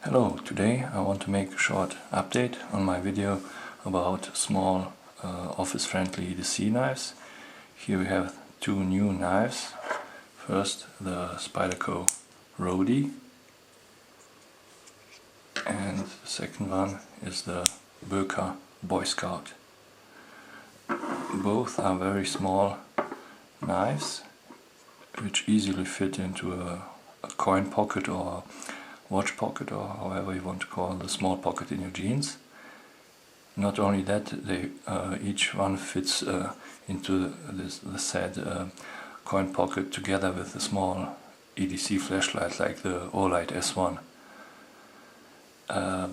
Hello, today I want to make a short update on my video about small office-friendly EDC knives. Here we have two new knives. First the Spyderco Roadie and the second one is the Boker Boyscout. Both are very small knives which easily fit into a coin pocket or watch pocket, or however you want to call the small pocket in your jeans. Not only that, they each one fits into the said coin pocket together with a small EDC flashlight like the Olight S1.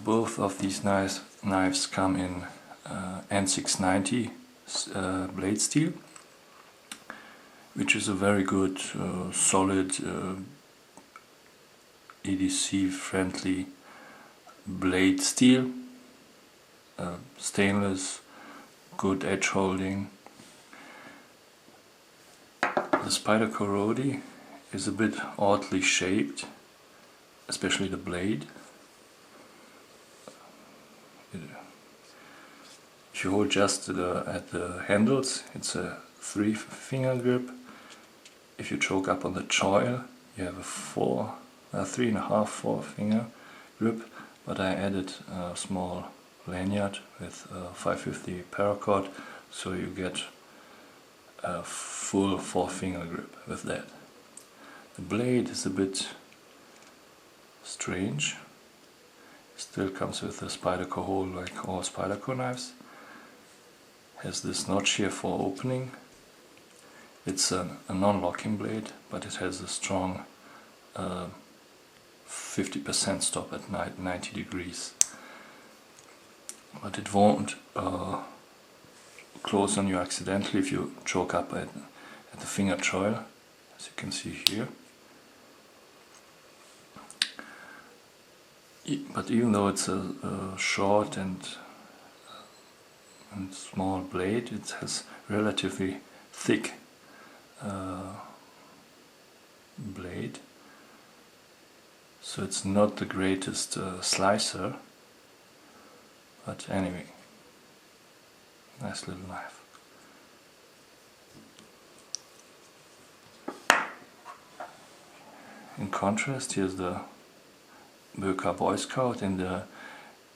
Both of these knives come in N690 blade steel, which is a very good solid EDC friendly blade steel, stainless, good edge holding. The Spyderco Roadie is a bit oddly shaped, especially the blade. If you hold just at the handles, it's a 3-finger grip. If you choke up on the choil, you have a 3.5-4 finger grip, but I added a small lanyard with a 550 paracord, so you get a full 4-finger grip with that. The blade is a bit strange. Still comes with a Spyderco hole like all Spyderco knives. Has this notch here for opening. It's a non-locking blade, but it has a strong 50% stop at 90 degrees. But it won't close on you accidentally if you choke up at the finger choil, as you can see here. But even though it's a short and small blade, it has relatively thick blade, so it's not the greatest slicer, but anyway, nice little knife. In contrast, here's the Boker Boyscout in the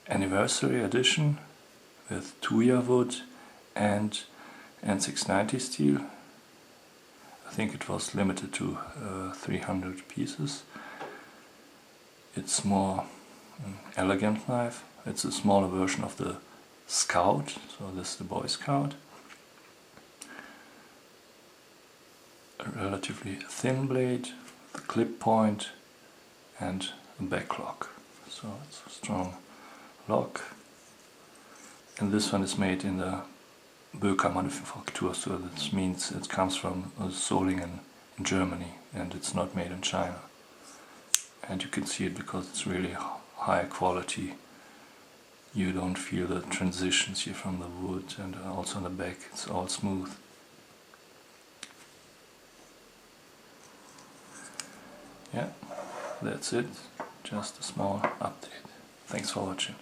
anniversary edition with Tuya wood and N690 steel. I think it was limited to 300 pieces. It's more elegant knife. It's a smaller version of the Scout, so this is the Boyscout. A relatively thin blade, with a clip point and a back lock. So it's a strong lock. And this one is made in the Boker manufacture, so that means it comes from Solingen in Germany and it's not made in China. And you can see it because it's really high quality. You don't feel the transitions here from the wood, and also on the back it's all smooth. Yeah, that's it. Just a small update. Thanks for watching.